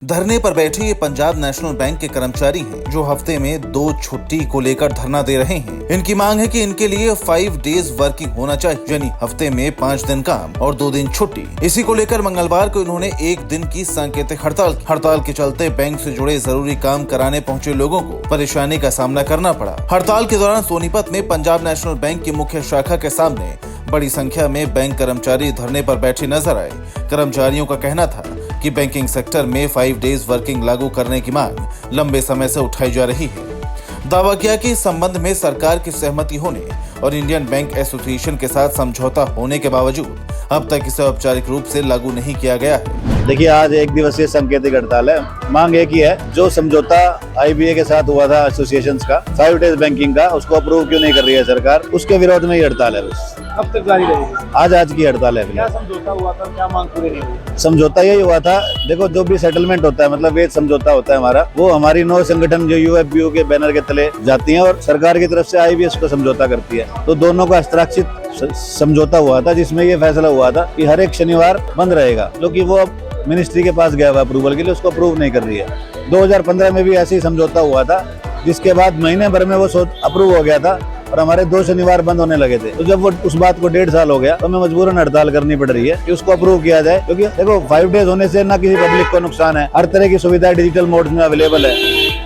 धरने पर बैठे ये पंजाब नेशनल बैंक के कर्मचारी हैं जो हफ्ते में 2 छुट्टी को लेकर धरना दे रहे हैं। इनकी मांग है कि इनके लिए 5 डेज वर्किंग होना चाहिए, यानी हफ्ते में 5 दिन काम और 2 दिन छुट्टी। इसी को लेकर मंगलवार को इन्होंने 1 दिन की सांकेतिक हड़ताल के चलते बैंक से जुड़े जरूरी काम कराने पहुंचे लोगों को परेशानी का सामना करना पड़ा। हड़ताल के दौरान सोनीपत में पंजाब नेशनल बैंक की मुख्य शाखा के सामने बड़ी संख्या में बैंक कर्मचारी धरने पर बैठे नजर आए। कर्मचारियों का कहना था कि बैंकिंग सेक्टर में 5 डेज वर्किंग लागू करने की मांग लंबे समय से उठाई जा रही है। दावा किया कि इस संबंध में सरकार की सहमति होने और इंडियन बैंक एसोसिएशन के साथ समझौता होने के बावजूद अब तक इसे औपचारिक रूप से लागू नहीं किया गया है। देखिए, आज 1 दिवसीय सांकेतिक हड़ताल है। मांग एक ही है, जो समझौता आईबीए के साथ हुआ था एसोसिएशंस का 5 डेज बैंकिंग का, उसको अप्रूव क्यों नहीं कर रही है सरकार, उसके विरोध में ही हड़ताल है। बस कब तक जारी रहेगी? आज की हड़ताल है। क्या समझौता हुआ था, क्या मांग पूरी नहीं हुई? समझौता यही हुआ था, देखो जो भी सेटलमेंट होता है, मतलब वेज समझौता होता है हमारा, वो हमारी 9 संगठन जो यूएफबीयू के बैनर के तले जाती हैं और सरकार की तरफ से आईबीएस को समझौता करती है। तो दोनों का हस्ताक्षरित समझौता हुआ था, जिसमें ये फैसला हुआ था कि हर एक शनिवार बंद रहेगा, क्योंकि वो अब मिनिस्ट्री के पास गया हुआ अप्रूवल के लिए, उसको अप्रूव नहीं कर रही है। 2015 में भी ऐसे ही समझौता हुआ था, जिसके बाद महीने भर में वो अप्रूव हो गया था और हमारे 2 शनिवार बंद होने लगे थे। तो जब वो उस बात को 1.5 साल हो गया तो हमें मजबूरन हड़ताल करनी पड़ रही है कि उसको अप्रूव किया जाए, क्योंकि देखो 5 डेज होने से ना किसी पब्लिक को नुकसान है, हर तरह की सुविधा डिजिटल मोड में अवेलेबल है।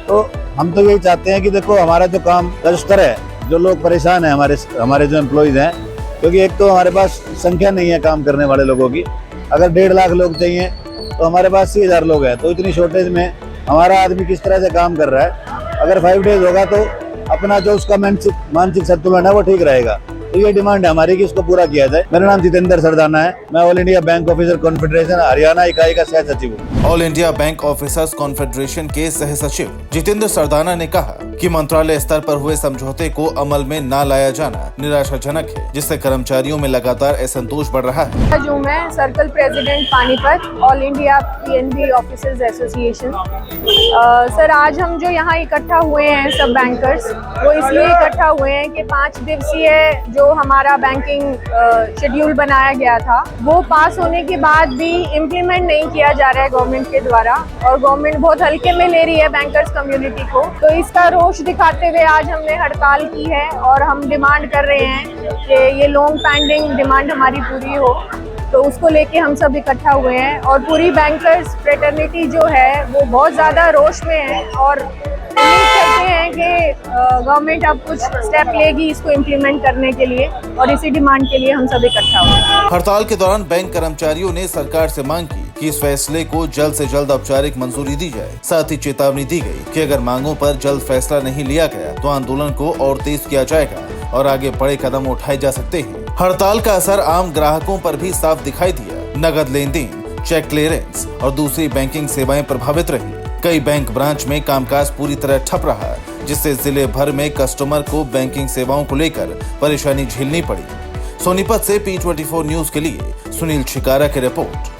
तो हम तो यही चाहते हैं कि देखो हमारा जो काम का स्तर है, जो लोग परेशान है, हमारे जो एम्प्लॉइज हैं, क्योंकि एक तो हमारे पास संख्या नहीं है काम करने वाले लोगों की। अगर 1.5 लाख लोग चाहिए तो हमारे पास 80,000 लोग हैं, तो इतनी शॉर्टेज में हमारा आदमी किस तरह से काम कर रहा है। अगर 5 डेज होगा तो अपना जो उसका मानसिक संतुलन है वो ठीक रहेगा। तो ये डिमांड है हमारी कि इसको पूरा किया जाए। मेरा नाम जितेंद्र सरदाना है, मैं all India bank officer confederation Haryana इकाई का सह सचिव हूँ। All India bank officers confederation के सह सचिव जितेंद्र सरदाना ने कहा कि मंत्रालय स्तर पर हुए समझौते को अमल में न लाया जाना निराशाजनक है, जिससे कर्मचारियों में लगातार असंतोष बढ़ रहा है। जो मैं circle president Panipat, all India PNB officers association. Sir, आज हम जो यहाँ इकट्ठा हुए हैं सब बैंकर्स, वो इसलिए इकट्ठा हुए हैं कि 5 दिवसीय जो हमारा बैंकिंग शेड्यूल बनाया गया था, वो पास होने के बाद भी इम्प्लीमेंट नहीं किया जा रहा है गवर्नमेंट के द्वारा, और गवर्नमेंट बहुत हल्के में ले रही है बैंकर्स कम्युनिटी को। तो इसका रोष दिखाते हुए आज हमने हड़ताल की है और हम डिमांड कर रहे हैं कि ये लॉन्ग पेंडिंग डिमांड हमारी पूरी हो। तो उसको लेके हम सब इकट्ठा हुए हैं और पूरी बैंकर्स फ्रेटर्निटी जो है वो बहुत ज़्यादा रोष में है और उम्मीद करते हैं कि गवर्नमेंट अब कुछ स्टेप लेगी इसको इम्प्लीमेंट करने के लिए, और इसी डिमांड के लिए हम सब इकट्ठा हुए हैं। हड़ताल के दौरान बैंक कर्मचारियों ने सरकार से मांग की कि इस फैसले को जल्द से जल्द औपचारिक मंजूरी दी जाए। साथ ही चेतावनी दी गई कि अगर मांगों पर जल्द फैसला नहीं लिया गया तो आंदोलन को और तेज किया जाएगा और आगे बड़े कदम उठाए जा सकते हैं। हड़ताल का असर आम ग्राहकों पर भी साफ दिखाई दिया। नगद लेन देन, चेक क्लियरेंस और दूसरी बैंकिंग सेवाएं प्रभावित रही। कई बैंक ब्रांच में कामकाज पूरी तरह ठप रहा, जिससे जिले भर में कस्टमर को बैंकिंग सेवाओं को लेकर परेशानी झेलनी पड़ी। सोनीपत से P24 न्यूज के लिए सुनील छिकारा की रिपोर्ट।